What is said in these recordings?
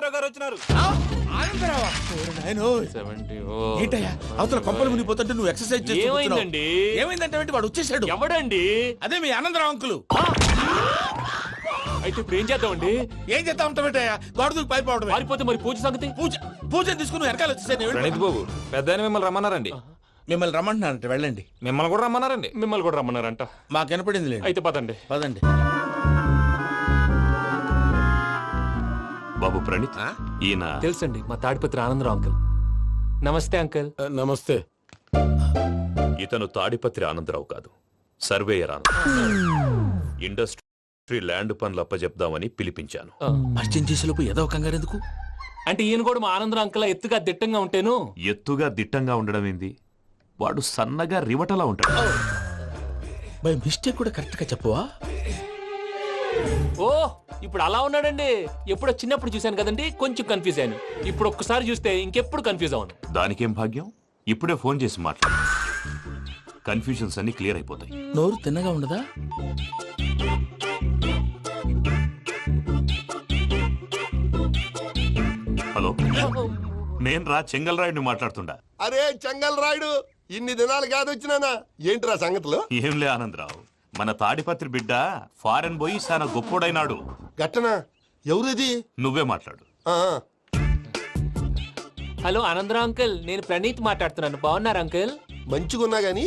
గారు వచ్చినారు. అవతల కొంపలు మునిగిపోతుంటే నువ్వు ఎక్సర్సైజ్ ఏమైందండి? ఏమైందంటే వాడు వచ్చేసాడు. ఎవడండి? అదే మీ ఆనందరావు అంకులు. అయితే ఇప్పుడు ఏం చేద్దామండి? ఏం చేస్తా ఉంటావేటయ్యా? గొడవకు పైపోవడం. పారిపోతే మరి పూజ సంగతి? పూజ తీసుకుని వెనకాల వచ్చేసాను. ప్రణీత్ బాబు పెద్ద మిమ్మల్ని రమ్మన్నారండి. మిమ్మల్ని రమ్మంటున్నారంట, వెళ్ళండి. మిమ్మల్ని కూడా రమ్మన్నారండి. మిమ్మల్ని కూడా రమ్మన్నారంట. మాకు వినపడింది లేదు. అయితే పదండి. పదండి. బాబు ప్రణీత్, ఈయన తెలుసండి, మా తాడిపత్రి ఆనందరావు అంకుల్. నమస్తే అంకుల్. నమస్తే. ఇతను తాడిపత్రి ఆనందరావు కాదు, సర్వేయర్ ఆనందరావు. ఇండస్ట్రీ ల్యాండ్ పనులు అప్పజెప్దామని పిలిపించాను. పరిచయం చేసేలోపు ఏదో కంగారు ఎందుకు? అంటే ఈయన కూడా మా ఆనందరావు అంకుల్ ఎత్తుగా దిట్టంగా ఉంటేను. ఎత్తుగా దిట్టంగా ఉండడం ఏంది? వాడు సన్నగా రివటలా ఉంటాడు. బై మిస్టేక్ కూడా కరెక్ట్ గా చెప్పవా? ఓ ఇప్పుడు అలా ఉన్నాడండి. ఎప్పుడో చిన్నప్పుడు చూశాను కదండి, కొంచెం కన్ఫ్యూజ్ అయ్యాను. ఇప్పుడు ఒక్కసారి చూస్తే ఇంకెప్పుడు కన్ఫ్యూజ్ అవును. దానికేం భాగ్యం, ఇప్పుడే ఫోన్ చేసి మాట్లాడు. కన్ఫ్యూజన్స్ అన్ని క్లియర్ అయిపోతాయి. నోరు తిన్నగా ఉండదా? హలో, నేను రా చెంగల్ రాయుడిని మాట్లాడుతుండా. అరే చెంగల్ రాయుడు, ఇన్ని దినాలు కాదు వచ్చినానా? ఏంట్రా సంగతులు? ఏంలే ఆనందరావు, మన తాడిపత్రి బిడ్డ ఫారెన్ పోయి చాలా గొప్పోడైనాడు. గట్టనా? ఎవరిది? నువ్వే మాట్లాడు. హలో ఆనందరావు అంకుల్, నేను ప్రణీత్ మాట్లాడుతున్నాను. బాగున్నారు అంకుల్? మంచిగున్నా గాని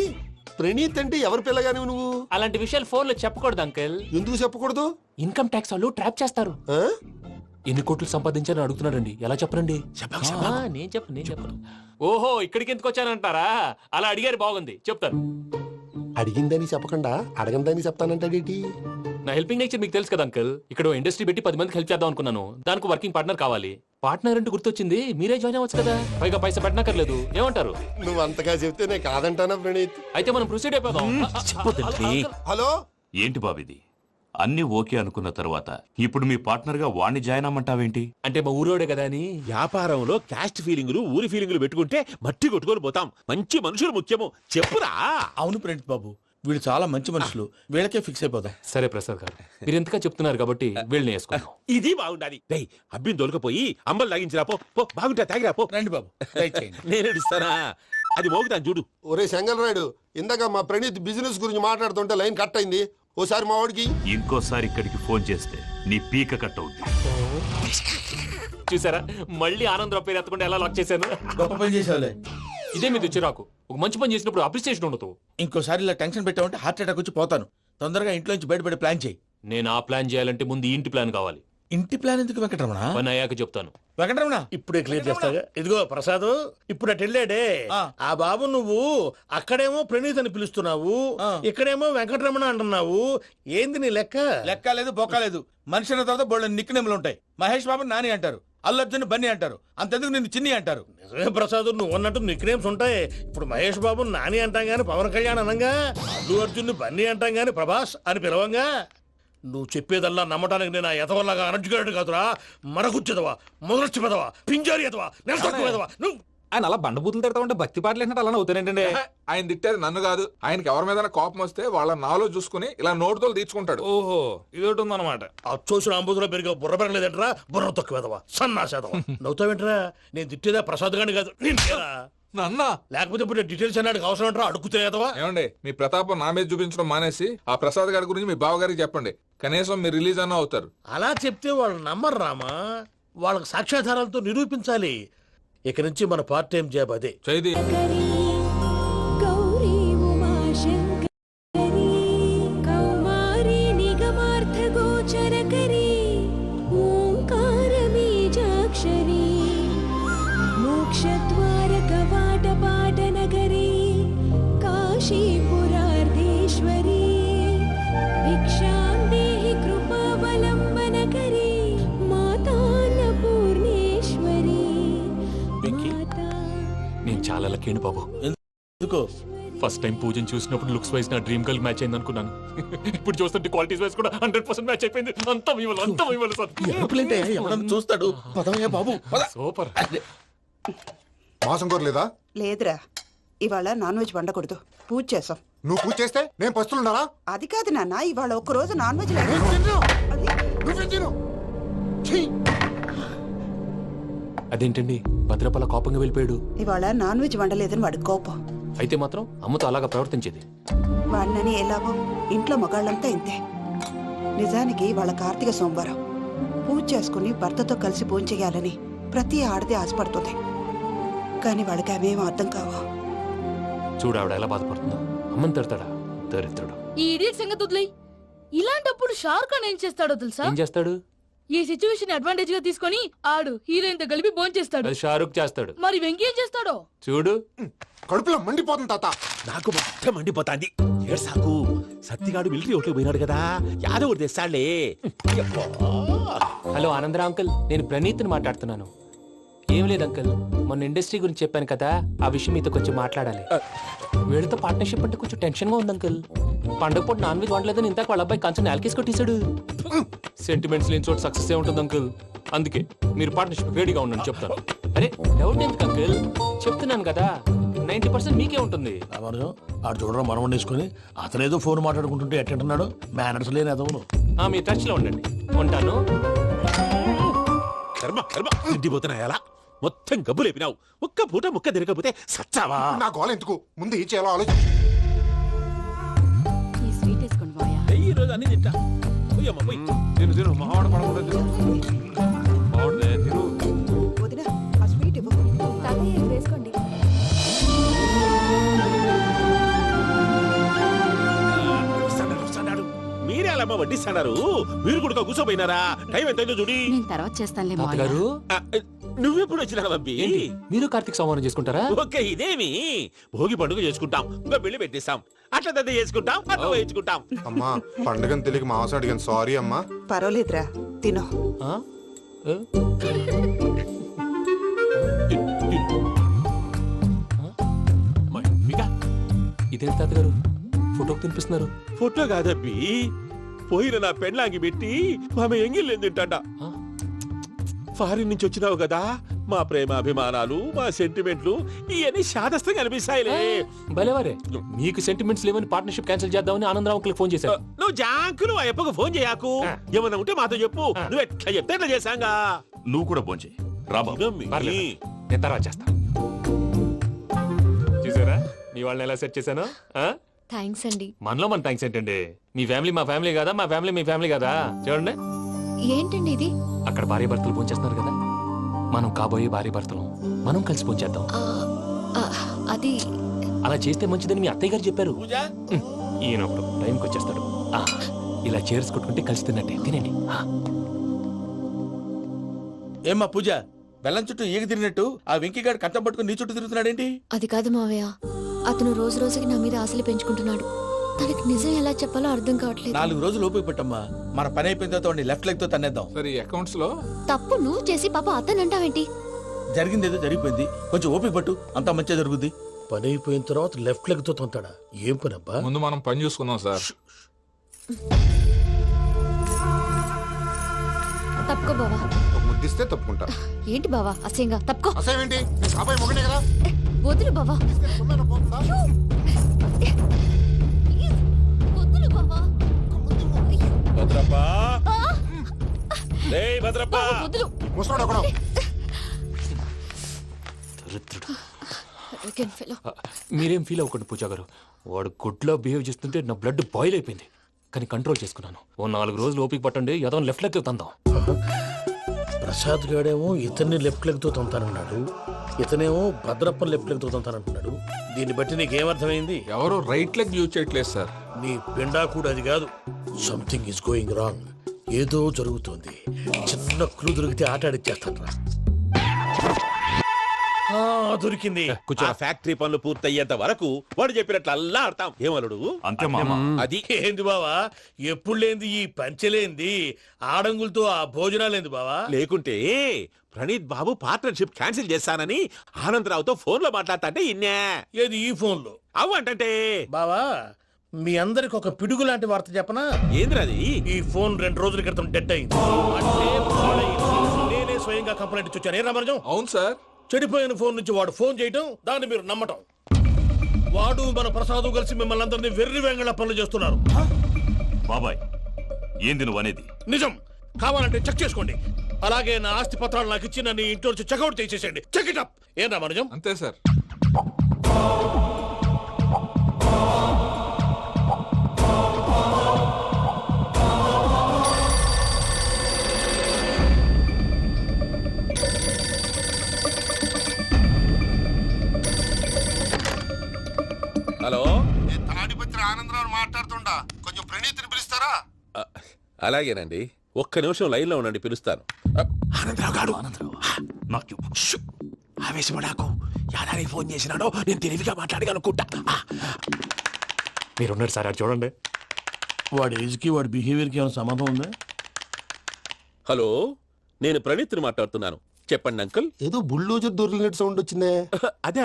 ప్రణీత్ అంటే ఎవరి పిల్లగాని నువ్వు? అలాంటి విషయాలు ఫోన్ లో చెప్పకూడదు అంకుల్. ఎందుకు చెప్పకూడదు? ఇన్కమ్ ట్యాక్స్ వాళ్ళు ట్రాప్ చేస్తారు. ఆ? ఎన్ని కోట్లు సంపాదించాలని అడుగుతున్నారండి. ఎలా చెప్పరండి? నేను చెప్పను. ఓహో, ఇక్కడికి ఎందుకు వచ్చానంటారా? అలా అడిగారు, బాగుంది, చెప్తాను. అడిగిందని చెప్పకుండా అడగందని చెప్తానంటాడేటి? నా హెల్పింగ్ నేచర్ మీకు తెలుసు కదా అంకుల్. ఇక్కడ ఇండస్ట్రీ పెట్టి 10 మందికి హెల్ప్ చేద్దాం అనుకున్నాను. దానికి వర్కింగ్ పార్ట్నర్ కావాలి. పార్ట్నర్ అంటే గుర్తొచ్చింది, మీరే జాయిన్ అవ్వచ్చు కదా. పైగా పైసా పెట్టనక్కర్లేదు. ఏమంటారు? నువ్వు అంతగా చెప్తే నేను కాదంటానా ప్రణీత్? అయితే మనం ప్రొసీడ్ అయిపోదాం. హలో, ఏంటి బాబిది? అన్ని ఓకే అనుకున్న తర్వాత ఇప్పుడు మీ పార్ట్నర్ గా వాణ్ణి జాయిన్ అమ్మంటావేంటి? అంటే మా ఊరోడే కదా అని. వ్యాపారంలో క్యాస్ట్ ఫీలింగులు, ఊరి ఫీలింగులు పెట్టుకుంటే మట్టి కొట్టుకొని పోతాం. మంచి మనుషులు ముఖ్యము. చెప్పురా. అవును ప్రణీత్ బాబు, వీళ్ళు చాలా మంచి మనుషులు. వీళ్ళకే ఫిక్స్ అయిపోదాం. సరే ప్రసాద్ గారు, మీరు ఎంతగా చెప్తున్నారు కాబట్టి వీళ్ళని వేసుకుందాం. ఇది బాగుండాలి. డేయ్, అబ్బిని దొలకపోయి అంబలు లాగించిరా పో. పో, బాగుంటా తాగిరా పో. రండి బాబు, దయచేయండి. నేను ఇస్తానా? అది మోగుతాను చూడు. ఒరే చెంగల్ రాయుడు, ఇందాక మా ప్రణీత్ బిజినెస్ గురించి మాట్లాడుతుంటే లైన్ కట్ అయింది. ఓసారి మా వాడికి ఇంకోసారి ఇక్కడికి ఫోన్ చేస్తే నీ పీక కట్ అవుద్ది. చూసారా, మళ్ళీ ఆనందరావు పేరు ఎత్తకుండా ఎలా లాక్ చేశాను. గొప్ప పని చేసేవాళ్ళే. ఇదే మీద చిరాకు. ఒక మంచి పని చేసినప్పుడు అప్రిసియేషన్ ఉండదు. ఇంకోసారి ఇలా టెన్షన్ పెట్టామంటే హార్ట్ అటాక్ వచ్చి పోతాను. తొందరగా ఇంట్లో నుంచి బయటపడే ప్లాన్ చేయి. నేను ఆ ప్లాన్ చేయాలంటే ముందు ఈ ఇంటి ప్లాన్ కావాలి. ఇంటి ప్లాన్ ఎందుకు వెంకటరమణ? పని అయ్యాక చెప్తాను. వెంకటరమణ ఇప్పుడే క్లియర్ చేస్తాగా. ఇదిగో ప్రసాద్, ఇప్పుడు అటు వెళ్ళాడే ఆ బాబు, నువ్వు అక్కడేమో ప్రణీత్ అని పిలుస్తున్నావు, ఇక్కడేమో వెంకటరమణ అంటున్నావు. ఏంది నీ లెక్క? లెక్క లేదు, బొక్క లేదు. మనిషి అన్న తర్వాత బోళ్ళ నిక్నెములు ఉంటాయి. మహేష్ బాబు నాని అంటారు, అల్లు అర్జున్ బన్నీ అంటారు, అంతెందుకు నిన్ను చిన్ని అంటారు. నిజమే ప్రసాద్, నువ్వు అన్నట్టు నిక్ నేమ్స్ ఉంటాయి. ఇప్పుడు మహేష్ బాబు నాని అంటాం గాని పవన్ కళ్యాణ్ అనంగా, అల్లు అర్జున్ బన్నీ అంటాం గాని ప్రభాస్ అని పిలవంగా. నువ్వు చెప్పేదల్లా నమ్మటానికి నేను ఎతవల్లాగా అనర్జుకేటెడ్ కాదురా. మరగుచ్చదవా, మొదలచ్చి పెదవా, పింజారి ఎదవా, నెలసొక్కుదవా నువ్వు. ఆయన అలా బండబూతులు తిడతా ఉంటే భక్తి పాటలు ఏంటంటే అలా అవుతానంటే. ఆయన తిట్టేది నన్ను కాదు. ఆయనకి ఎవరి మీద కోపం వస్తే వాళ్ళ నాలో చూసుకుని ఇలా నోటుతో తీర్చుకుంటాడు. ఓహో, ఇదొకటి ఉందన్నమాట. అచ్చోసిన అంబుధులో పెరిగే బుర్ర పెరగలేదంటరా. బుర్ర తొక్కువేదవా, సన్నాసేదవా. నవ్వుతావేంటరా? నేను తిట్టేదా ప్రసాద్ గాని కాదు, నిన్నేరా. నన్న లేకపోతే ఇప్పుడు డీటెయిల్స్ అన్నాడు అవసరం అంటారా? అడుగుతాయేదవా. ఏమండి, మీ ప్రతాపం నా మీద చూపించడం మానేసి ఆ ప్రసాద్ గారి గురించి మీ బావగారికి చెప్పండి. కనీసం మీరు రిలీజ్ అన్న అవుతారు. అలా చెప్తే వాళ్ళు నమ్మరు రామా. వాళ్ళకి సాక్ష్యాధారాలతో నిరూపించాలి. ఇక నుంచి మన పార్ట్ టైం జాబ్ అదే. చైది గౌరీ ఉమాశంకరీ కౌమారీ నిగమార్థ గోచరకరీ ఓంకార బీజాక్షరీ మోక్షద్వార కవాట పాట నగరీ కాశీపురార్ధేశ్వరీ భిక్షాం దేహి కృపావలంబనకరీ మాతాన్నపూర్ణేశ్వరీ. నేను చాలా లక్కీని బాబు. ఎందుకో ఫస్ట్ టైం పూజను చూసినప్పుడు లుక్స్ వైజ్ నా డ్రీమ్ గర్ల్ మ్యాచ్ అయింది అనుకున్నాను. ఇప్పుడు చూస్తుంటే క్వాలిటీస్ వైజ్ కూడా 100% మ్యాచ్ అయిపోయింది. అంతా ఇవ్వాలి సార్. ఎవడన్నా చూస్తాడు. పదవయ్యా బాబు, పద. సూపర్. మాసం కోరలేదా? లేదురా, ఇవాళ నాన్ వెజ్ వండకూడదు. పూజ చేసాం. నువ్వు పూజ చేస్తే నేను పస్తులున్నారా? అది కాదు నాన్న, ఇవాళ ఒక్కరోజు నాన్ వెజ్ లేదు. అది అదేంటండి భద్రపల కోపంగా వెళ్ళిపోయాడు? ఇవాళ నాన్ వెజ్ వండలేదని వాడి కోపం. అయితే మాత్రం అమ్మతో అలాగా ప్రవర్తించేది. వాడినని ఎలాగో ఇంట్లో మగాళ్ళంతా ఇంతే. నిజానికి వాళ్ళ కార్తీక సోమవారం పూజ చేసుకుని భర్తతో కలిసి భోంచేయాలని ప్రతి ఆడది ఆశపడుతుంది. కానీ వాళ్ళకి అవేం అర్థం కావు. చూడు ఆవిడ ఎలా బాధపడుతుందో. అమ్మని తిడతాడా దరిద్రుడు. ఈ ఇడియట్ సంగతి వదిలేయ్. ఇలాంటప్పుడు షారుఖ్ ఖాన్ ఏం చేస్తాడో తెలుసా? ఏం చేస్తాడు? ఈ సిచ్యువేషన్ అడ్వాంటేజ్ గా తీసుకొని ఆడు హీరోయిన్ తో కలిపి భోంచేస్తాడు. అది షారుఖ్ చేస్తాడు. మరి వెంకీ ఏం చేస్తాడో చూడు. కడుపులో మండిపోతుంది తాత. నాకు మొత్తం మండిపోతాంది. ఏడు సాకు సత్తిగాడు మిలిటరీ ఓట్లు పోయినాడు కదా, యాదవ్ ఒకటి తెస్తాడులే. హలో ఆనందరా అంకుల్, నేను ప్రణీత్ని మాట్లాడుతున్నాను. ఏం లేదు అంకుల్, మొన్న ఇండస్ట్రీ గురించి చెప్పాను కదా, ఆ విషయం మీతో కొంచెం మాట్లాడాలి. వీళ్ళతో పార్ట్నర్షిప్ అంటే కొంచెం టెన్షన్ గా ఉంది అంకుల్. పండగ పూట నాన్ వెజ్ వండలేదని ఇందాక వాళ్ళ అబ్బాయి కంచెం నేలకేసి కొట్టేశాడు. సెంటిమెంట్స్ లేని చోట సక్సెస్ ఏ ఉంటుంది అంకుల్. అందుకే మీరు పార్ట్నర్షిప్ రెడీగా ఉండండి చెప్తాను. అరే డౌట్ ఎందుకు అంకుల్, చెప్తున్నాను కదా 90% మీకే ఉంటుంది. రామానుజం ఆడు చూడడం మనం వండేసుకుని అతనేదో ఫోన్ మాట్లాడుకుంటుంటే ఎట్టంటున్నాడు. మేనర్స్ లేని అదవును. మీ టచ్ లో ఉండండి. ఉంటాను. కర్మ కర్మ తిండిపోతున్నాయలా మొత్తం గబ్బు లేపినావు. ఒక్క పూట ముక్క తిరగకపోతే సచ్చావా? నా గోల ఎందుకు, ముందు ఈ చేయాలో ఆలోచించు. ఈ స్వీట్ వేసుకోండి బాయా. ఈ రోజు అన్ని తింటా. పోయమ్మ పోయి. తిను మావాడు పడకుండా తిను. మావాడులే, తిను. వదిన ఆ స్వీట్ ఇవ్వు. వేసుకోండి. వస్తాడు. మీరే అలా వడ్డిస్తాడారు. మీరు కూడా కూర్చోపోయినారా? టైం ఎంతైందో చూడి. నేను తర్వాత చేస్తానులే తాతగారు, ఆ, నువ్వెప్పుడు వచ్చినా బంపి? ఏంటి మీరు కార్తీక్ సంహారం చేసుకుంటారా? ఓకే, ఇదేమి భోగి పండుగ చేసుకుంటాం, ఇంకా పెళ్లి పెట్టేస్తాం, అట్లా దద్ద చేసుకుంటాం, అట్లా వేయించుకుంటాం. అమ్మా పండుగని తెలియక మాంస అడిగాను, సారీ అమ్మా. పర్వాలేదురా, తినో. ఆ? ఏ? ఇదేంటి తాతగారు ఫోటోకి తినిపిస్తున్నారు? ఫోటో కాదబ్బి, పోయిన నా పెళ్ళాంగి పెట్టి ఆమె ఎంగిల్లేం తింటాడ. ఆ? ఫారిన్ నుంచి వచ్చినావు కదా, మా ప్రేమ అభిమానాలు, మా సెంటిమెంట్లు ఇవన్నీ శాదస్తంగా అనిపిస్తాయిలే. భలేవారే, మీకు సెంటిమెంట్స్ లేవని పార్ట్నర్షిప్ క్యాన్సిల్ చేద్దామని ఆనందరావు అంకుల్ ఫోన్ చేశారు. నువ్వు జాంకు నువ్వు ఎప్పకు ఫోన్ చేయకు. ఏమన్నా ఉంటే మాతో చెప్పు. నువ్వు ఎట్లా చెప్తే ఎట్లా చేశాంగా. నువ్వు కూడా భోంచే రాబా. పర్లేదు, నేను తర్వాత చేస్తా. చూసారా మీ వాళ్ళని ఎలా సెట్ చేశాను? థ్యాంక్స్ అండి. మనలో మన థ్యాంక్స్ ఏంటండి? మీ ఫ్యామిలీ మా ఫ్యామిలీ కదా, మా ఫ్యామిలీ మీ ఫ్యామిలీ కదా. చూడండి, ఏంటండి ఇది? అక్కడ భార్య భర్తలు భోంచేస్తున్నారు కదా, మనం కాబోయే భార్య భర్తలు మనం కలిసి భోంచేద్దాం. అది అలా చేస్తే మంచిదని మీ అత్తయ్య గారు చెప్పారు. పూజ ఈయన ఒకడు టైంకి వచ్చేస్తాడు. ఇలా చేర్స్ కొట్టుకుంటే కలిసి తిన్నట్టే. తినండి. ఏమ్మా పూజ, బెల్లం చుట్టూ ఈగ తిరిగినట్టు ఆ వెంకీగాడు కట్టం పట్టుకుని నీ చుట్టూ తిరుగుతున్నాడేంటి? అది కాదు మావయ్య, అతను రోజు రోజుకి నా మీద ఆశలు పెంచుకుంటున్నాడు. తనకి నిజం ఎలా చెప్పాలో అర్థం కావట్లేదు. 4 రోజులు ఓపిక పట్టమ్మా, మన పని అయిపోయిన తర్వాత లెఫ్ట్ లెగ్ తో తన్నేద్దాం. సరే అకౌంట్స్ లో తప్పు నువ్వు చేసి పాప అతను అంటావేంటి? జరిగింది ఏదో జరిగిపోయింది, కొంచెం ఓపిక పట్టు, అంతా మంచిగా జరుగుద్ది. పని అయిపోయిన తర్వాత లెఫ్ట్ లెగ్ తో తొంతాడా? ఏం పని అబ్బా? ముందు మనం పని చూసుకుందాం సార్. తప్పుకో బావా. ఒక ముద్దిస్తే తప్పుకుంటా. ఏంటి బావా అసహ్యంగా? తప్పుకో. అసేమేంటి, నీ కాబోయే మొగనే కదా. వదులు బావా. సుమ్మేనా పోతుందా? వదులు బావా. భద్రప్పా, లేయ్ భద్రప్పా. వదులు. ముసలోడు ఒకడు. దరిద్రుడు. Arrogant fellow. మీరేం ఫీల్ అవ్వకండి పూజా గారు. వాడు గుడ్లో బిహేవ్ చేస్తుంటే నా బ్లడ్ బాయిల్ అయిపోయింది. కానీ కంట్రోల్ చేసుకున్నాను. ఓ 4 రోజులు ఓపిక పట్టండి, ఏదో లెఫ్ట్ లెగ్ తందాం. ప్రసాద్ గాడేమో ఇతన్ని లెఫ్ట్ లెగ్ తో తొంతానన్నాడు, ఇతనేమో భద్రప్పని లెఫ్ట్ లెగ్ తో తొంతానంటున్నాడు. దీన్ని బట్టి నీకేమర్థమైంది? ఎవరు రైట్ లెగ్ యూజ్ చేయట్లేదు సార్. నీ పిండా కూడా అది కాదు. Something is going wrong. ఏదో జరుగుతోంది. చిన్న క్లూ దొరికితే ఆట ఆడిచ్చేస్తాను రా. దొరికింది. ఆ ఫ్యాక్టరీ పనులు పూర్తయ్యేంత వరకు వాడు చెప్పినట్లు అల్లా ఆడతాం. ఏమలుడు అంతే మామ. అది ఏంది బావా, ఎప్పుడు లేంది ఈ పంచలేంది, ఆడంగులతో ఆ భోజనాలేంది బావా? లేకుంటే ప్రణీత్ బాబు పార్ట్నర్షిప్ క్యాన్సిల్ చేస్తానని ఆనందరావుతో ఫోన్ లో మాట్లాడతాంటే ఇన్నే. ఏది ఈ ఫోన్ లో? అవ్వంటే బావా, మీ అందరికి ఒక పిడుగు లాంటి వార్త చెప్పనా? ఏంద్రది? ఈ ఫోన్ 2 రోజుల క్రితం డెడ్ అయింది. అంటే పాడైంది. నేనే స్వయంగా కంప్లైంట్ ఇచ్చి వచ్చాను. ఏ రామరాజం? అవును సార్. చెడిపోయిన ఫోన్ నుంచి వాడు ఫోన్ చేయటం, దాన్ని మీరు నమ్మటం. వాడు మన ప్రసాదు కలిసి మిమ్మల్ని అందరినీ వెర్రి వెంగళ పనులు చేస్తున్నారు. బాబాయ్ ఏంది నువ్వు అనేది? నిజం. కావాలంటే చెక్ చేసుకోండి. అలాగే నా ఆస్తి పత్రాలు నాకు ఇచ్చి నన్ను ఇంట్లో నుంచి చెక్అౌట్ చేసేసండి. Check it up. ఏం రామానుజం? అంతే సార్. హలో, నేను తాడిపత్రి ఆనందరావు మాట్లాడుతుండా, కొంచెం ప్రణీతిని పిలుస్తారా? అలాగేనండి, ఒక్క నిమిషం లైన్ లో ఉండండి, పిలుస్తాను. ఆనందరావు గాడు నాకు ఆవేశపడాకు. యాదానికి ఫోన్ చేసినాడో నేను తెలివిగా మాట్లాడగలనుకుంటా. మీరున్నారు సార్, అది చూడండి. వాడి ఏజ్కి వాడి బిహేవియర్కి ఏమైనా సంబంధం ఉందా? హలో, నేను ప్రణీత్ని మాట్లాడుతున్నాను. చెప్పండి అంకుల్. ఏదో బుల్డోజర్ దొరికినట్టు సౌండ్ వచ్చిందే. అదే,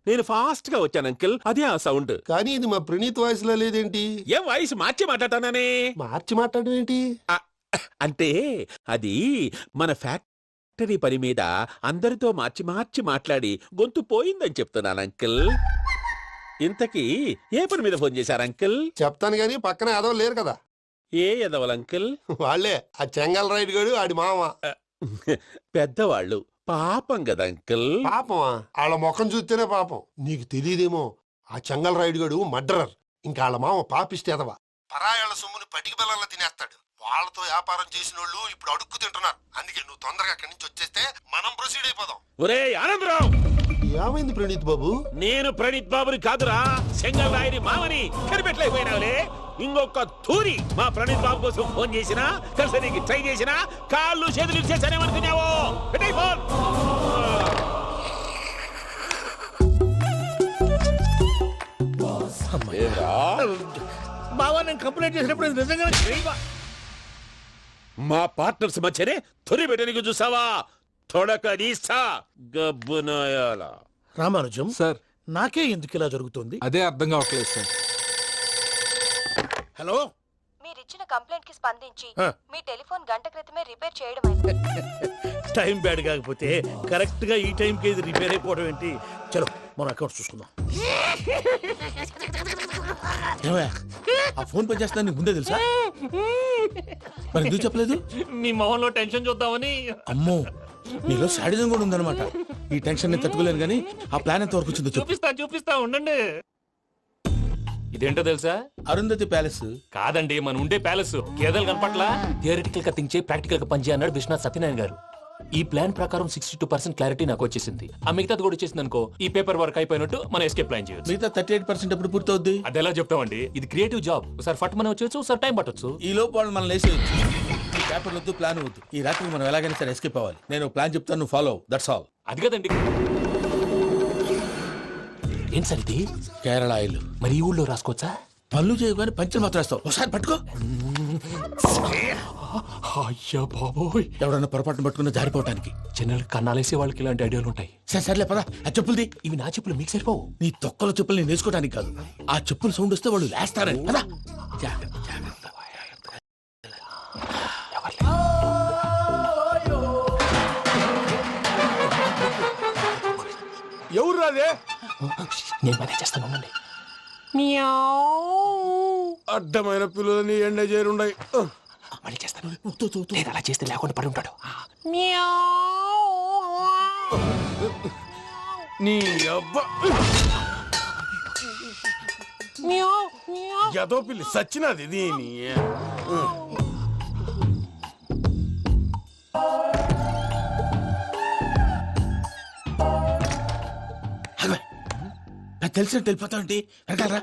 నేను ఫాస్ట్ గా వచ్చాను అంకుల్, అదే ఆ సౌండ్. కానీ ఇది మా ప్రణీత్ వాయిస్ లో లేదేంటి? ఏం వాయిస్ మార్చి మాట్లాడతాననే? మార్చి మాట్లాడడం ఏంటి? అంటే అది మన ఫ్యాక్టరీ పని మీద అందరితో మార్చి మార్చి మాట్లాడి గొంతు పోయిందని చెప్తున్నాను అంకుల్. ఇంతకీ ఏ పని మీద ఫోన్ చేశారు అంకుల్? చెప్తాను గానీ పక్కన ఏదో లేరు కదా. ఏ ఎదవలు అంకుల్? వాళ్ళే ఆ చెంగల్ రైడ్ గడు ఆడి మామ. పెద్దవాళ్ళు, పాపం కదా అంకుల్. పాపమా? వాళ్ళ ముఖం చూస్తేనే పాపం. నీకు తెలియదేమో, ఆ చెంగల్ రైడ్ గడు మర్డరర్. ఇంకా వాళ్ళ మామ పాపిస్తేదవా. పరాయాళ్ళ సొమ్ముని పటికి బెల్లంలో తినేస్తాడు. వాళ్ళతో వ్యాపారం చేసిన వాళ్ళు ఇప్పుడు అడుక్కు తింటున్నారు. అందుకే నువ్వు తొందరగా అక్కడి నుంచి వచ్చేస్తే మనం ప్రొసీడ్ అయిపోదాం. ఒరే ఆనందరావు, ఏమైంది ప్రణీత్ బాబు? నేను ప్రణీత్ బాబుని కాదురా, సెంగల్ రాయని మామని. కనిపెట్టలేకపోయినావులే. ఇంకొక తూరి మా ప్రణీత్ బాబు కోసం ఫోన్ చేసినా, కలిసి ట్రై చేసినా కాళ్ళు చేతులు చేశానేమనుకున్నావో. పెట్టేయ్ ఫోన్. బావా, నేను కంప్లైంట్ చేసినప్పుడు ఇది నిజంగానే చేయవా? మా పార్ట్నర్స్ మధ్యనే తొలి పెట్టడానికి చూసావా? తొడక నీస్తా గబ్బునాయాల. రామానుజం సార్, నాకే ఎందుకు ఇలా జరుగుతుంది? అదే అర్థం కావట్లేదు సార్. హలో, మీరిచ్చిన కంప్లైంట్ కి స్పందించి ఆ. మీ టెలిఫోన్ గంట క్రితమే రిపేర్ చేయడం టైం బ్యాడ్ కాకపోతే కరెక్ట్ గా ఈ టైంకి ఇది రిపేర్ అయిపోవడం ఏంటి? చలో మన అకౌంట్ చూసుకుందాం. ఏమయ్య, ఆ ఫోన్ పని చేస్తా నీకు ముందే తెలుసా? మరి ఎందుకు చెప్పలేదు? మీ మొహంలో టెన్షన్ చూద్దామని. అమ్మో, నీలో శాడిజం కూడా ఉందన్నమాట. ఈ టెన్షన్ నేను తట్టుకోలేను కానీ ఆ ప్లాన్ ఎంత వరకు వచ్చిందో చెప్పు. చూపిస్తా ఉండండి. ఇదేంటో తెలుసా? అరుంధతి ప్యాలెస్. కాదండి, మన ఉండే ప్యాలెస్. గేదెలు కనపట్లా? థియరిటికల్ గా థింక్ చేయి, ప్రాక్టికల్ గా పనిచేయి అన్నాడు విశ్వనాథ్ సత్యనారాయణ గారు. ఈ ప్లాన్ ప్రకారం 62% క్లారిటీ నాకు వచ్చేసింది. ఆ మిగతాది కూడా వచ్చేసింది అనుకో, ఈ పేపర్ వర్క్ అయిపోయినట్టు మనం ఎస్కేప్ ప్లాన్ చేయొచ్చు. మిగతా 38% ఎప్పుడు పూర్తవుద్ది? అది ఎలా చెప్తామండి? ఇది క్రియేటివ్ జాబ్. ఒకసారి ఫట్ మనం వచ్చేయచ్చు, ఒకసారి టైం పట్టొచ్చు. ఈ లోపు వాళ్ళు మనం లేసేయచ్చు. ఈ పేపర్ వద్దు, ప్లాన్ వద్దు. ఈ రాత్రికి మనం ఎలాగైనా సరే ఎస్కేప్ అవ్వాలి. నేను ప్లాన్ చెప్తాను, నువ్వు ఫాలో. That's all. అది కదండి. ఏం సార్ ఇది? కేరళ ఆయిల్. మరి ఈ ఊళ్ళో రాసుకోవచ్చా? పనులు చేయగానే పంచర్ మాత్రం వేస్తావు. ఒకసారి పట్టుకో. అయ్యా బాబోయ్, ఎవడన్నా పొరపాటున పట్టుకున్న జారిపోవటానికి. జనరల్ కన్నాలేసే వాళ్ళకి ఇలాంటి ఐడియాలు ఉంటాయి. సరే సర్లే పదా, ఆ చెప్పులది. ఇవి నా చెప్పులు మీకు సరిపోవు. నీ తొక్కల చెప్పులు నేను వేసుకోవడానికి కాదు, ఆ చెప్పులు సౌండ్ వస్తే వాళ్ళు లేస్తారని. పదా. జాగ్రత్త, జాగ్రత్త. ఎవరు రాదే? నేను పదే చేస్తాను, ఉండండి. అడ్డమైన పిల్లలని ఎండ చేరుండయి. మళ్ళీ చేస్తాను. లేదు, అలా చేస్తే లేకుండా పడి ఉంటాడు. నీ అబ్బా ఎదో పిల్లి సచ్చినది దీని. నాకు తెలిసినట్టు వెళ్ళిపోతావు ఏంటి? వెనకాలరా.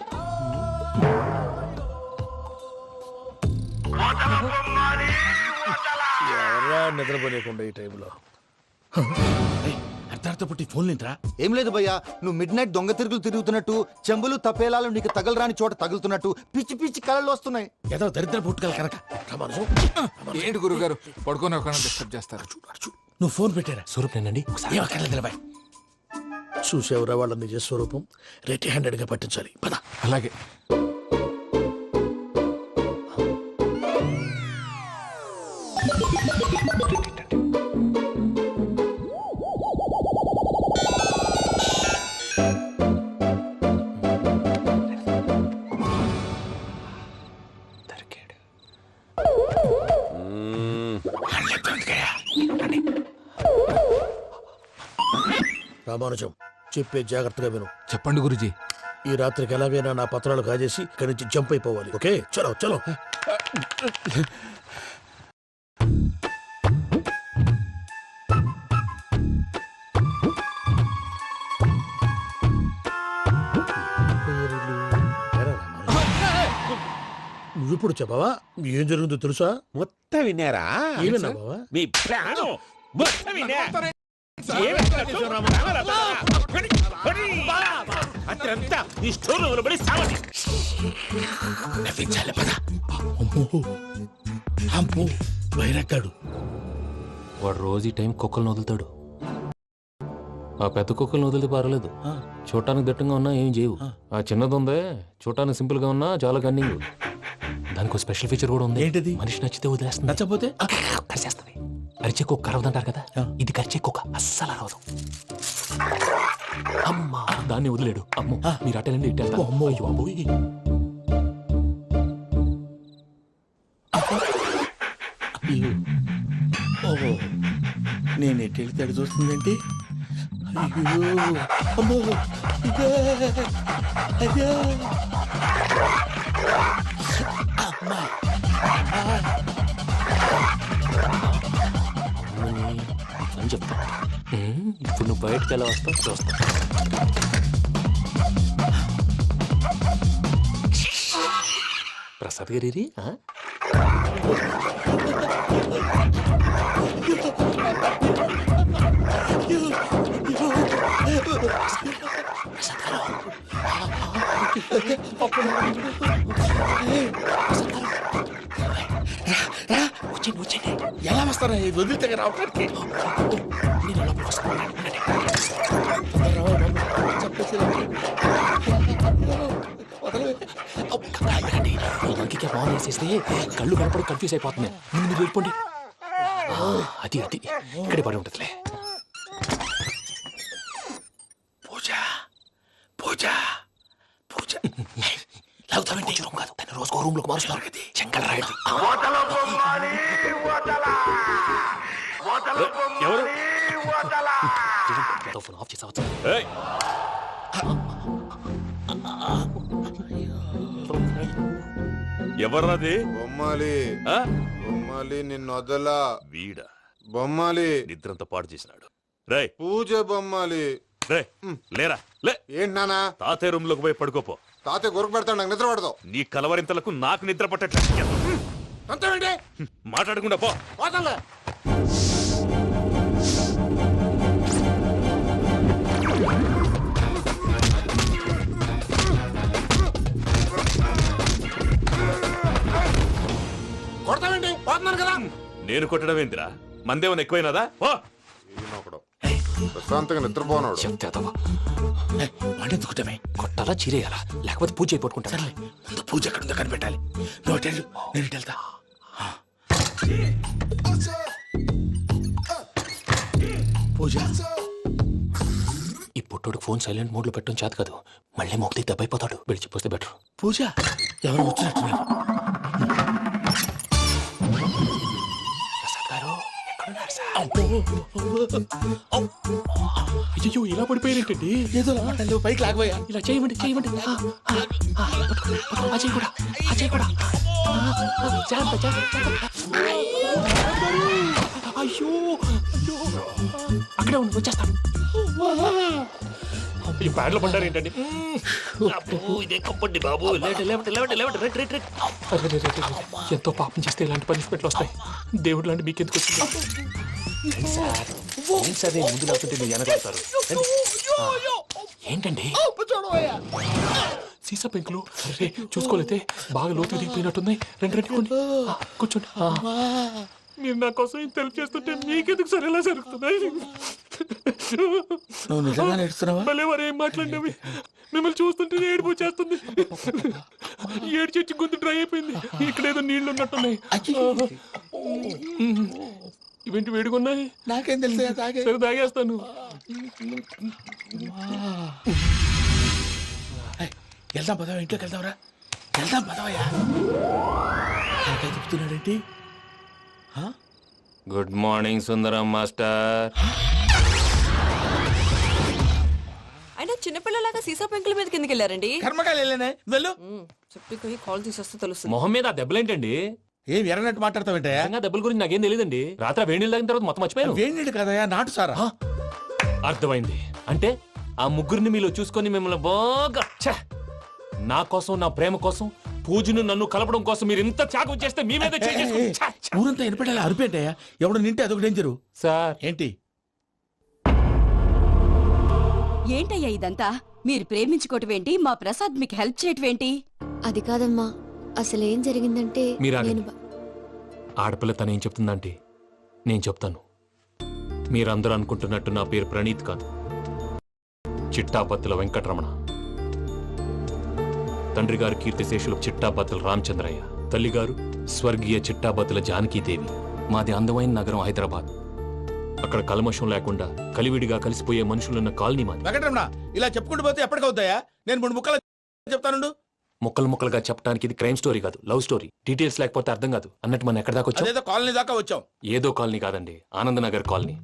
ఎవరా నిద్రపోలేకుండా ఈ టైంలో? అర్ధార్థ పుట్టి ఫోన్ లేంట్రా. ఏం లేదు భయ్యా, నువ్వు మిడ్ నైట్ దొంగ తిరుగులు తిరుగుతున్నట్టు, చెంబులు తపేలాలు నీకు తగలరాని చోట తగులుతున్నట్టు పిచ్చి పిచ్చి కళలు వస్తున్నాయి. ఏదో దరిద్ర పుట్టుకల కనుక. ఏంటి గురుగారు పడుకొని ఒక డిస్టర్బ్ చేస్తారు? నువ్వు ఫోన్ పెట్టారా? స్వరూపేనండి. ఏం అక్కర్లేదు నిలబాయ్. చూసేవరా వాళ్ళ నిజ స్వరూపం. రెట్టి హ్యాండెడ్ గా పట్టించాలి. పద. అలాగే. దొరికాడు. రామానుజం చెప్పే జాగ్రత్తగా విను. చెప్పండి గురుజీ. ఈ రాత్రికి ఎలాగైనా నా పత్రాలు కాజేసి ఇక్కడి నుంచి జంప్ అయిపోవాలి. ఓకే, చలో చలో. నువ్విప్పుడు చెప్పవా ఏం జరిగిందో తెలుసా? మొత్తం విన్నారా? ఏమన్నా బావా? మీ ప్రాణం మొత్తం విన్నా. అతనంతా ఈ స్టోర్లో పడి సావాలి. నవ్వించాలి పద. అమ్మో అమ్మో బయరట్టాడు. వాడు రోజు ఈ టైం కుక్కలను వదులుతాడు. ఆ పెద్ద కుక్కలను వదిలితే పర్వాలేదు, చూడటానికి దట్టంగా ఉన్నా ఏం చేయవు. ఆ చిన్నది ఉందే చూడటానికి సింపుల్ గా ఉన్నా చాలా కన్నింగ్. దానికి ఒక స్పెషల్ ఫీచర్ కూడా ఉంది. ఏంటిది? మనిషి నచ్చితే వదిలేస్తుంది, నచ్చపోతే కరిచేస్తుంది. అరిచే కుక్క అరవదంటారు కదా, ఇది కరిచే కుక్క అస్సలు అరవదు. అమ్మా దాన్ని వదిలేడు. అమ్మో మీరు అటెండి ఇటు వెళ్తారు. అమ్మో అయ్యో అబ్బోయ్. ఓహో నేను ఎటు వెళ్తాడు చూస్తుందంటే అయ్యో అమ్మో ఇదే అయ్యో అమ్మా అని చెప్తా. ఇప్పుడు నువ్వు బయటకు ఎలా వస్తావు చూస్తా. ప్రసాద్ గారి ఎలా వస్తారా వదిలితే రావడానికి? బాగా వేసేస్తే కళ్ళు కనపడి కన్ఫ్యూజ్ అయిపోతుంది. ముందు మీరు వెళ్ళిపోండి. అది అది ఇక్కడే పడి ఉంటుందిలే. పూజ పూజ పూజ లాగుతామంటే రూమ్ కాదు, తన రోజుకో రూమ్ లోకి మారుస్తున్నారు కదా. చెంకల్ రాయుడు ఎవరు? ఫోన్ ఆఫ్ చేసావచ్చు. ఎవర్రాది? బొమ్మాలి ఆ? బొమ్మాలి నిన్ను వదలా. వీడా బొమ్మాలి నిద్రంతా పాడు చేసినాడు. రే పూజ బొమ్మాలి. రే లేరా లే. ఏంటి నానా? తాతయ్య రూమ్ లోకి పోయి పడుకోపో. తాతయ్య గురకు పెడతాడు, నాకు నిద్ర పడతావు. నీ కలవరింతలకు నాకు నిద్ర పట్టట్లేదు. అంతేంటి? మాట్లాడకుండా పో. పోతాలే. కొడతావేంటి? పోతున్నాను కదా. నేను కొట్టడం ఏంటిరా? మందేమన్నా ఎక్కువైనదా? పో. ఈయనొకడు ప్రశాంతంగా నిద్రపోనాడు. చెప్తేదవా వండెత్తుకుంటామే. కొట్టాలా చీరేయాలా లేకపోతే పూజ అయిపోట్టుకుంటా. సర్లే ముందు పూజ ఎక్కడ ఉందో కనిపెట్టాలి. నువ్వు వెళ్ళు, నేను ఇటు వెళ్తా. పూజ ఈ పుట్టోడికి ఫోన్ సైలెంట్ మోడ్ లో పెట్టడం చేత కాదు. మళ్ళీ మోక్తి దెబ్బైపోతాడు. విడిచిపోతే బెటర్. పూజ ఎవరు వచ్చినట్టున్నారు. ప్రసాద్ గారు ఎక్కడున్నారు సార్? అయ్యో ఇలా పడిపోయారేంటండి? ఏదో లేవు, పైకి లాగబోయా. ఇలా చేయమండి చేయమండి. అజయ్ కూడా అజయ్ కూడా జాగ్రత్త జాగ్రత్త. అయ్యో అక్కడే ఉండి వచ్చేస్తాను. ఈ బ్యాడ్లో పడ్డారు ఏంటండి? ఎంతో పాపం చేస్తే ఇలాంటి పనిష్మెంట్లు వస్తాయి. దేవుడు లాంటి మీకెందుకు వచ్చింది సార్? సరే ముందు లేకుంటే మీరు వెనకాడతారు. ఏంటండి సీసా పెంకులు? అరే చూసుకోలేతే బాగా లోతు దిగిపోయినట్టున్నాయి. రండి రండి కూర్చోండి. మీరు నా కోసం ఇంత హెల్ప్ చేస్తుంటే మీకెందుకు సరే ఎలా జరుగుతున్నాయి? నువ్వు నిజంగా నేర్చుతున్నావా? భలే వారు ఏం మాట్లాడినవి. మిమ్మల్ని చూస్తుంటే ఏడుపు వచ్చేస్తుంది. ఏడు చెట్టు గొంతు డ్రై అయిపోయింది. ఇక్కడ ఏదో నీళ్లు ఉన్నట్టున్నాయి. ఇవేంటి వేడుకున్నాయి? నాకేం తెలుసు, తాగే. సరే తాగేస్తాను. వెళ్దాం పదవా, ఇంట్లోకి వెళ్దాంరా. వెళ్దాం పదవయ్యా. నాకే చెప్తున్నాడేంటి? గుడ్ మార్నింగ్ సుందరం మాస్టర్. అయినా చిన్నపిల్లలాగా సీసా పెంకుల మీద కిందకి వెళ్ళారండి కర్మకాయలు వెళ్ళానే వెళ్ళు. చెప్పి కాల్ తీసేస్తే తెలుస్తుంది. మొహం మీద ఆ దెబ్బలేంటండి? ఏం ఎర్రనట్టు మాట్లాడతావేంటయా? నిజంగా దెబ్బల గురించి నాకేం తెలియదండి. రాత్రి వేడి నీళ్ళు తాగిన తర్వాత మొత్తం మర్చిపోయాను. వేణిడు కదయా, నాటు సారా. అర్థమైంది. అంటే ఆ ముగ్గురిని మీలో చూసుకొని మిమ్మల్ని బాగా నా కోసం, నా ప్రేమ కోసం, పూజను నన్ను కలపడం కోసం మీరు ఇంత త్యాగం చేస్తే మీ మీద చేయి చేసుకుని ఊరంతా వినపడేలా అరిపేంటయా? ఎవడు నింటే అదొక డేంజరు. సార్ ఏంటి ఏంటయ్యా ఇదంతా? మీరు ప్రేమించుకోవటం ఏంటి? మా ప్రసాద్ మీకు హెల్ప్ చేయటం ఏంటి? అది కాదమ్మా, అసలు ఏం జరిగిందంటే మీరు ఆగండి. నేను ఆడపిల్ల తనేం చెప్తుందంటే నేను చెప్తాను. మీరందరూ అనుకుంటున్నట్టు నా పేరు ప్రణీత్ కాదు, చిట్టాపత్తుల వెంకటరమణ. తండ్రి గారు కీర్తిశేషులు చిట్టాపత్తుల రామచంద్రయ్య, తల్లిగారు స్వర్గీయ చిట్టాపత్తుల జానకీదేవి. మాది అందమైన నగరం హైదరాబాద్. అక్కడ కల్మషం లేకుండా కలివిడిగా కలిసిపోయే మనుషులున్న కాలనీ మాది. వెంకటరమణ, ఇలా చెప్పుకుంటూ పోతే ఎప్పటికవుతాయా? నేను 3 ముక్కలు చెప్తానుండు. ముక్కలు ముక్కలుగా చెప్పడానికి ఇది క్రైమ్ స్టోరీ కాదు, లవ్ స్టోరీ. డీటెయిల్స్ లేకపోతే అర్థం కాదు. అన్నట్టు మనం ఎక్కడ దాకా వచ్చాం? అదేదో కాలనీ దాకా వచ్చాం. ఏదో కాలనీ కాదండి, ఆనందనగర్ కాలనీ.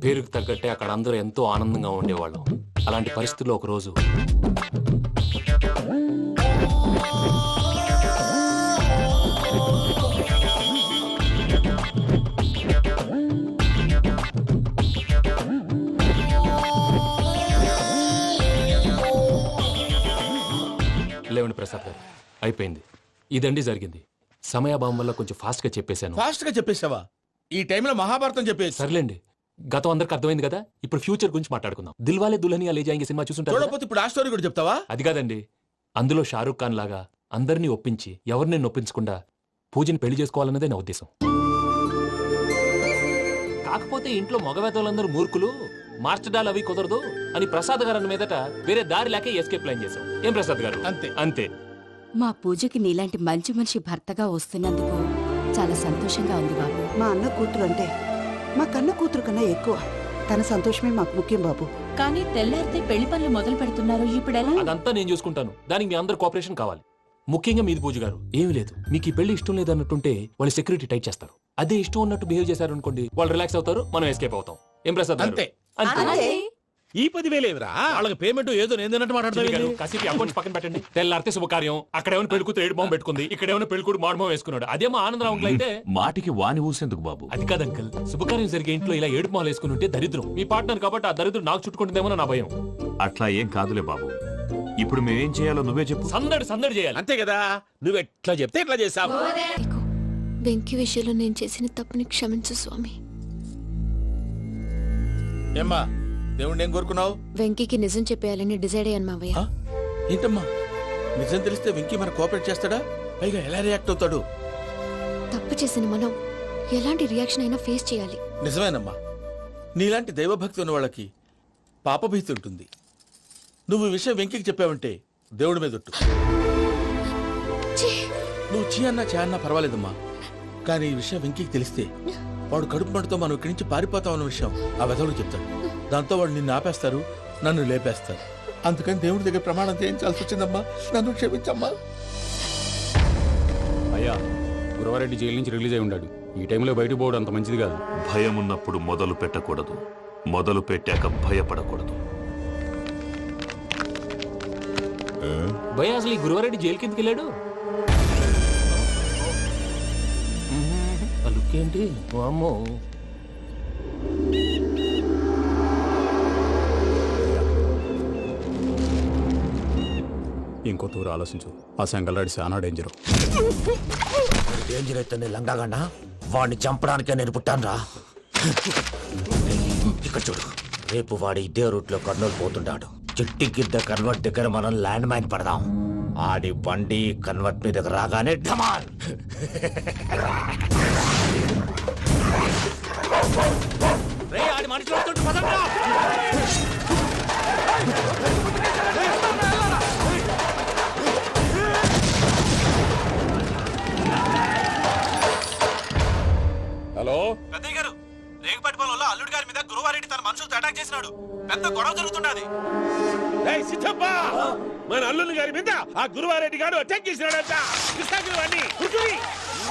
పేరుకు తగ్గట్టే అక్కడ అందరూ ఎంతో ఆనందంగా ఉండేవాళ్ళం. అలాంటి పరిస్థితుల్లో ఒక రోజు లేవండి ప్రసాద్ గారు, అయిపోయింది. ఇదండి జరిగింది. సమయాభావం వల్ల కొంచెం ఫాస్ట్ గా చెప్పేశాను. ఫాస్ట్ గా చెప్పేసావా? ఈ టైంలో మహాభారతం చెప్పేసి. సర్లేండి, గతం అందరికి అర్థమైంది కదా. ఇప్పుడు ఫ్యూచర్ గురించి మాట్లాడుకుందాం. దిల్వాలే దుల్హనియా లే జాయేంగే సినిమా చూసుంటారు కదా? చూడకపోతే ఇప్పుడు ఆ స్టోరీ కూడా చెప్తావా? అది కాదండి, అందులో షారూఖ్ ఖాన్ లాగా అందరినీ ఒప్పించి ఎవరిని నొప్పించకుండా పూజని పెళ్లి చేసుకోవాలన్నదే నా ఉద్దేశం. కాకపోతే ఇంట్లో మగవేతలందరూ మూర్ఖులు, మార్చడాలు అవి కుదరదు అని ప్రసాద్ గారు అన్న మీదట వేరే దారి లేక ఎస్కేప్ ప్లాన్ చేశాం. ఏం ప్రసాద్ గారు? అంతే అంతే. మా పూజకి నీలాంటి మంచి మనిషి భర్తగా వస్తున్నందుకు చాలా సంతోషంగా ఉంది బాబు. మా అన్న కూతురు అంటే మా కన్న కూతురు కన్నా ఎక్కువ. తన సంతోషమే మాకు ముఖ్యం బాబు. కానీ తెల్లారితే పెళ్లి పనులు మొదలు పెడుతున్నారు, ఇప్పుడెలా? అదంతా నేను చూసుకుంటాను. దానికి మీ అందరు కోఆపరేషన్ కావాలి. ముఖ్యంగా మీది పూజ గారు. ఏమీ లేదు, మీకు ఈ పెళ్లి ఇష్టం లేదన్నట్టుంటే వాళ్ళు సెక్యూరిటీ టైట్ చేస్తారు. అదే ఇష్టం ఉన్నట్టు బిహేవ్ చేశారు అనుకోండి, వాళ్ళు రిలాక్స్ అవుతారు, మనం ఎస్కేప్ అవుతాం. ఏం ప్రసాద్ గారు? అంతే. అలాగే. ఈ 10,000 ఏమిరా? వాళ్ళకి పేమెంట్ ఏదో నేను మాట్లాడతాను. కాసేపు అకౌంట్స్ పక్కన పెట్టండి. తెల్లారితే శుభకార్యం. అక్కడేమైనా పెళ్లికూతురు ఏడు మొహం పెట్టుకుంది, ఇక్కడేమైనా పెళ్లికూడు మాడు మొహం వేసుకున్నాడు. అదేమో ఆనందరావు అంకుల్ అయితే మాటికి వాని ఊసేందుకు బాబు? అది కాదు అంకుల్, శుభకార్యం జరిగే ఇంట్లో ఇలా ఏడు మొహలు వేసుకుని ఉంటే దరిద్రం. మీ పార్ట్నర్ కాబట్టి ఆ దరిద్రం నాకు చుట్టుకుంటుందేమో నా భయం. అట్లా ఏం కాదులే బాబు. ఇప్పుడు మేమేం చేయాలో నువ్వే చెప్పు. సందడి సందడి చేయాలి. అంతే కదా, నువ్వు ఎట్లా చెప్తే ఎట్లా చేసావు. నీకు వెంకీ విషయంలో నేను చేసిన తప్పుని క్షమించు స్వామి. ఏమ్మా, దేవుణ్ణి ఏం కోరుకున్నావు? వెంకీకి నిజం చెప్పేయాలని డిసైడ్ అయ్యాను మావయ్య. ఏంటమ్మా, నిజం తెలిస్తే వెంకీ మన కోఆపరేట్ చేస్తాడా? పైగా ఎలా రియాక్ట్ అవుతాడు? తప్పు చేసిన మనం ఎలాంటి రియాక్షన్ అయినా ఫేస్ చేయాలి. నిజమేనమ్మా, నీలాంటి దైవభక్తి ఉన్న వాళ్ళకి పాపభీతి ఉంటుంది. నువ్వు ఈ విషయం వెంకీకి చెప్పావంటే దేవుడి మీద ఒట్టు. నువ్వు చీ అన్నా చే అన్నా పర్వాలేదమ్మా, కానీ ఈ విషయం వెంకీకి తెలిస్తే వాడు కడుపు మంటతో మనం ఇక్కడి నుంచి పారిపోతామన్న విషయం ఆ వెధవుడు చెప్తాడు. దాంతో వాడు నిన్ను ఆపేస్తారు, నన్ను లేపేస్తారు. అందుకని దేవుడి దగ్గర ప్రమాణం చేయించాల్సి వచ్చిందమ్మా. నన్ను క్షమించమ్మా. అయ్యా, గురవారెడ్డి జైలు నుంచి రిలీజ్ అయి ఉన్నాడు. ఈ టైంలో బయటకు పోవడం అంత మంచిది కాదు. భయం ఉన్నప్పుడు మొదలు పెట్టకూడదు, మొదలు పెట్టాక భయపడకూడదు. భయ అసలు ఈ గురువారెడ్డి జైలు కిందకి వెళ్ళాడు. ఆ లుక్ ఏంటి? అమ్మో, ఇంకో తూరు ఆలోచించు. ఆ సంగల్రాడి చాలా డేంజర్. డేంజర్ అయితే లంగాగన్నా వాడిని చంపడానికే నేను పుట్టానురా. ఇక్కడ చూడు, రేపు వాడు ఇదే రూట్ లో కర్నూలు పోతుంటాడు. చిట్టి గిద్ద కన్వర్ట్ దగ్గర మనం ల్యాండ్ మైన్ పడదాం. ఆడి బండి కన్వర్ట్ మీ దగ్గర రాగానే ఢమాల్. ఆడి మనుషులు వస్తుంటే పదండ్రా. హలో పెద్దయ్య గారు, రేగుపాటి పొలంలో అల్లుడి గారి మీద గురువారెడ్డి తన మనుషులతో అటాక్ చేసినాడు. పెద్ద గొడవ జరుగుతున్నది. సిద్ధప్ప, మన అల్లుని గారి మీద ఆ గురువారెడ్డి గారు అటాక్ చేసినాడంట. కృష్ణాగిరి వాడిని కుడుకుని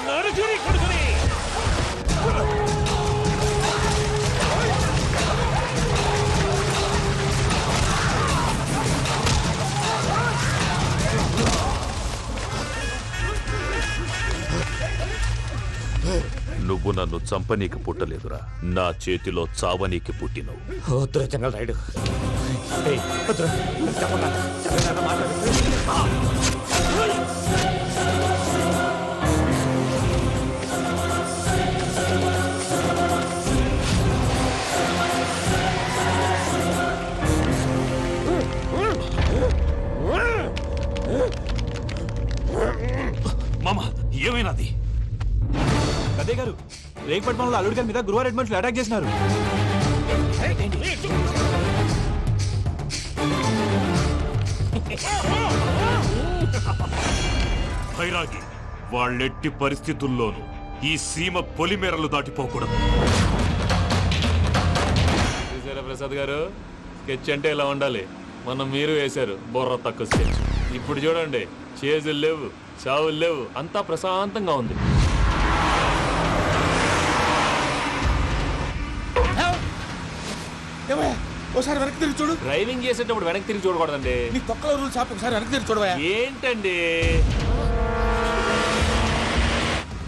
నడుచుని కుడుకుని. నన్ను చంపనీకి పుట్టలేదురా, నా చేతిలో చావనీకి పుట్టినవు. వద్దురా జంగల్ రైడ్. మామ ఏమైనాది? అదే గారు రేగపట్నంలో అల్లుడి గారి మీద గురువారెడ్డి మనుషులు అటాక్ చేసినారు. భైరాగి, వాళ్ళెట్టి పరిస్థితుల్లోనూ ఈ సీమ పొలిమేరలు దాటిపోకూడదు. చూసారా ప్రసాద్ గారు, స్కెచ్ అంటే ఇలా ఉండాలి. మనం మీరు వేశారు బొర్ర తక్కువ స్కెచ్. ఇప్పుడు చూడండి, చేజులు లేవు, చావులు లేవు, అంతా ప్రశాంతంగా ఉంది. ఒకసారి వెనక్కి తిరిగి చూడు. డ్రైవింగ్ చేసేటప్పుడు వెనక్కి తిరిగి చూడకూడదండి. నీ తొక్కలో రూల్స్ ఆపి ఒకసారి వెనక్కి తిరిగి చూడవా. ఏంటండి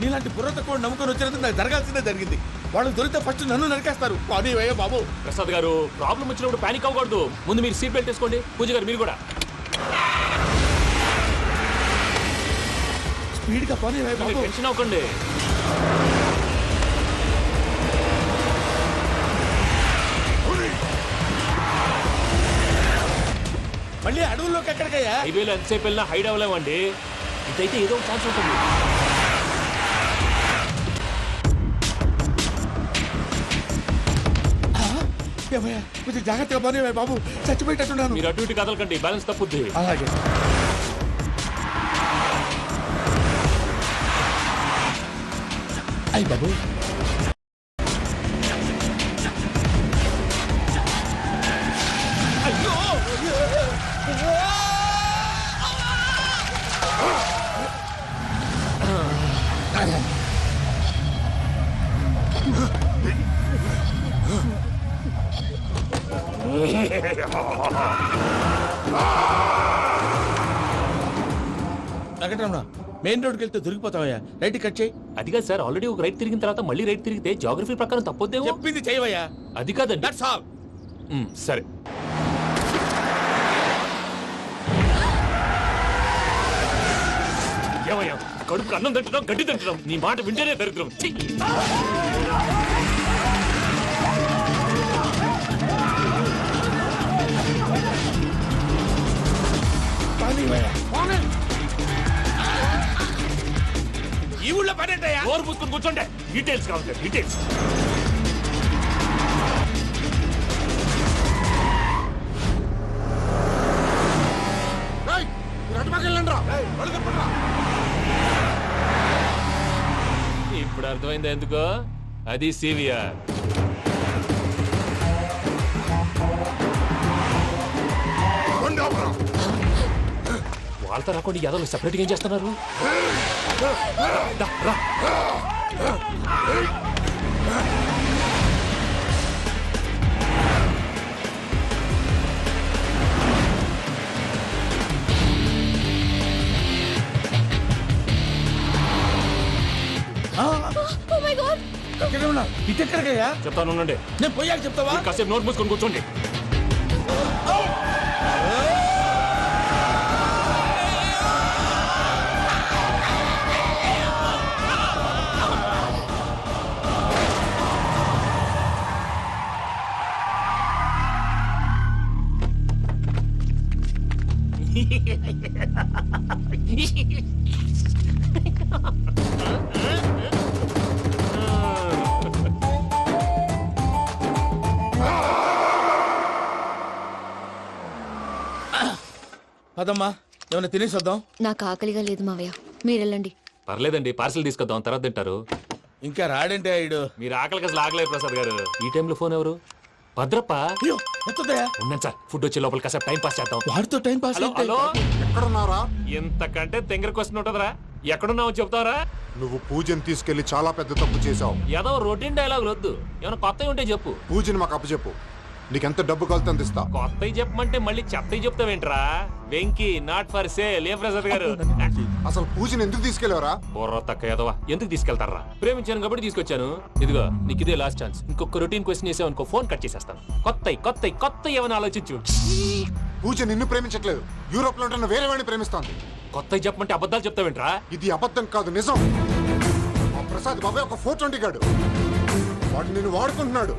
నీలాంటి బుర్ర తక్కువ నమ్ముకొని వచ్చినందుకు నాకు జరగాల్సిందే జరిగింది. వాళ్ళు దొరికితే ఫస్ట్ నన్ను నరికేస్తారు. కానీ అయ్యో బాబు. ప్రసాద్ గారు, ప్రాబ్లం వచ్చినప్పుడు పానిక్ అవ్వకూడదు. ముందు మీరు సీట్ బెల్ట్ వేసుకోండి. పూజ గారు మీరు కూడా స్పీడ్గా పని బాబు. టెన్షన్ అవ్వకండి. మళ్ళీ అడవుల్లోకి ఎక్కడికయ్యా? హైవేలో ఎంతసేపు వెళ్ళినా హైడ్ అవ్వలేమండి. ఇదైతే ఏదో ఒక ఛాన్స్ ఉంటుంది. కొంచెం జాగ్రత్తగా పని బాబు, చచ్చిపోయేటట్టున్నాను. మీరు అటు ఇటు కదలకండి, బ్యాలెన్స్ తప్పుద్ది. అలాగే. అయ్యి బాబు, వెంకటరమణ, మెయిన్ రోడ్కి వెళ్తే దొరికిపోతావయ్యా. రైట్ కట్ చేయి. అది కాదు సార్, ఆల్రెడీ ఒక రైట్ తిరిగిన తర్వాత మళ్ళీ రైట్ తిరిగితే జాగ్రఫీ ప్రకారం తప్పొద్దేమో. చెప్పింది చేయవయ్యా. అది కాదండి. That's all. సరే. ఏమయ్యా, కడుపుకు అన్నం తింటున్నాం, గడ్డి తింటున్నాం, నీ మాట వింటేనే దరిద్రం. ఈ ఊళ్ళో పని ఏంటయ్యా? నోరు పూసుకొని కూర్చోండి. డీటెయిల్స్ కావాలి, డీటెయిల్స్. ఇప్పుడు అర్థమైంది ఎందుకో. అది సివిఆర్. వాళ్ళతో రాకుండా యాదవ్ సెపరేట్గా ఏం చేస్తున్నారు? ఇటెక్కడికయ్యా? చెప్తాను ఉండండి. నేను పోయాక చెప్తావా? కాసేపు నోట్ మూసుకొని కూర్చోండి. అదమ్మా, ఏమైనా తినేసి వద్దాం. నాకు ఆకలిగా లేదు మావయ్య, మీరు వెళ్ళండి. పర్లేదండి, పార్సిల్ తీసుకొద్దాం, తర్వాత తింటారు. ఇంకా రాడంటే ఆయుడు. మీరు ఆకలికి అసలు ఆగలేదు ప్రసాద్ గారు. ఈ టైంలో ఫోన్ ఎవరు? భద్రప్ప. ఉన్నాను సార్, ఫుడ్ వచ్చే లోపల కాసేపు టైం పాస్ చేద్దాం. వాడితో టైం పాస్. హలో, ఎక్కడున్నారా? ఇంతకంటే తెంగర క్వశ్చన్ ఉంటుందిరా. ఎక్కడున్నావు చెప్తావరా? నువ్వు పూజని తీసుకెళ్లి చాలా పెద్ద తప్పు చేశావు. ఏదో రొటీన్ డైలాగ్ వద్దు, ఏమైనా కొత్తవి ఉంటే చెప్పు. పూజని మాకు అప్పచెప్పు. నీకెంత డబ్బు కావాలంత అంత ఇస్తా. కొత్తవి చెప్పమంటే మళ్ళీ చెత్తవి చెప్తావేంట్రా? Venky not for sale. ఏ ప్రసాద్ గారు అసలు పూజని ఎందుకు తీసుకెళ్లేవరా? బుర్ర తక్క ఎదవా, ఎందుకు తీసుకెళ్తారా? ప్రేమించాను కాబట్టి తీసుకొచ్చాను. ఇదిగో నీకు ఇదే లాస్ట్ ఛాన్స్. ఇంకొక రొటీన్ క్వశ్చన్ చేసావు అనుకో, ఫోన్ కట్ చేసేస్తాను. కొత్త ఏమైనా ఆలోచించు. పూజ నిన్ను ప్రేమించట్లేదు, యూరోప్ లో ఉంటున్న వేరే వాడిని ప్రేమిస్తోంది. కొత్తవి చెప్పమంటే అబద్ధాలు చెప్తావేంట్రా? ఇది అబద్ధం కాదు, నిజం. ఆ ప్రసాద్ బాబాయ్ ఒక 420 గాడు, వాడు నిన్ను వాడుకుంటున్నాడు.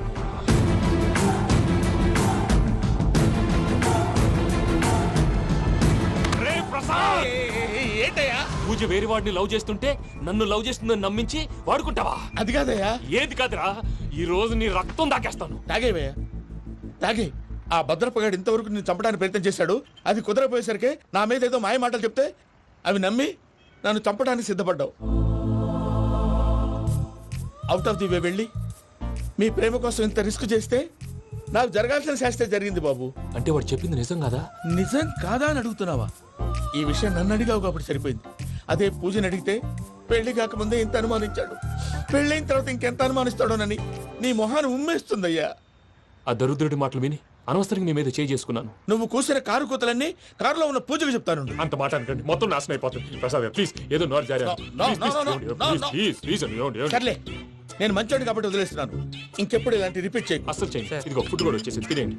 ఏంటయ్యా? పూజ వేరే వాడిని లవ్ చేస్తుంటే నన్ను లవ్ చేస్తుందని నమ్మించి వాడుకుంటావా? అది కాదయ్యా. ఏది కాదురా, ఈ రోజు నీ రక్తం దాకేస్తాను. తాగేవయ్యా, తాగే. ఆ భద్రపగాడు ఇంతవరకు నేను చంపడానికి ప్రయత్నం చేశాడు. అది కుదరపోయేసరికి నా మీద ఏదో మాయ మాటలు చెప్తే అవి నమ్మి నన్ను చంపడానికి సిద్ధపడ్డావు. అవుట్ ఆఫ్ ది వే వెళ్ళి మీ ప్రేమ కోసం ఇంత రిస్క్ చేస్తే నాకు జరగాల్సిన శాస్త్రే జరిగింది బాబు. అంటే వాడు చెప్పింది నిజం కదా? నిజం కాదా అని అడుగుతున్నావా? ఈ విషయం నన్ను అడిగావు కాబట్టి సరిపోయింది. అదే పూజని అడిగితే పెళ్లి కాకముందే ఇంత అనుమానించాడు, పెళ్ళైన తర్వాత ఇంకెంత అనుమానిస్తాడోనని నీ మొహాన్ని ఉమ్మేస్తుందయ్యా. ఆ దరిద్రుడి మాటలు విని అనవసరంగా నీ మీద చేసుకున్నాను. నువ్వు కూసిన కారు కూతలన్నీ కారులో ఉన్న పూజకు చెప్తాను. అంత మాట అనకండి, మొత్తం నాశనం అయిపోతుంది. ప్రసాద్ ప్లీజ్, ఏదో నోరు జారీ. సర్లే, నేను మంచోడు కాబట్టి వదిలేస్తున్నాను. ఇంకెప్పుడు ఇలాంటి రిపీట్ చేయకు. అస్సలు చేయండి. ఇదిగో ఫుడ్ కూడా వచ్చేసి తినేయండి.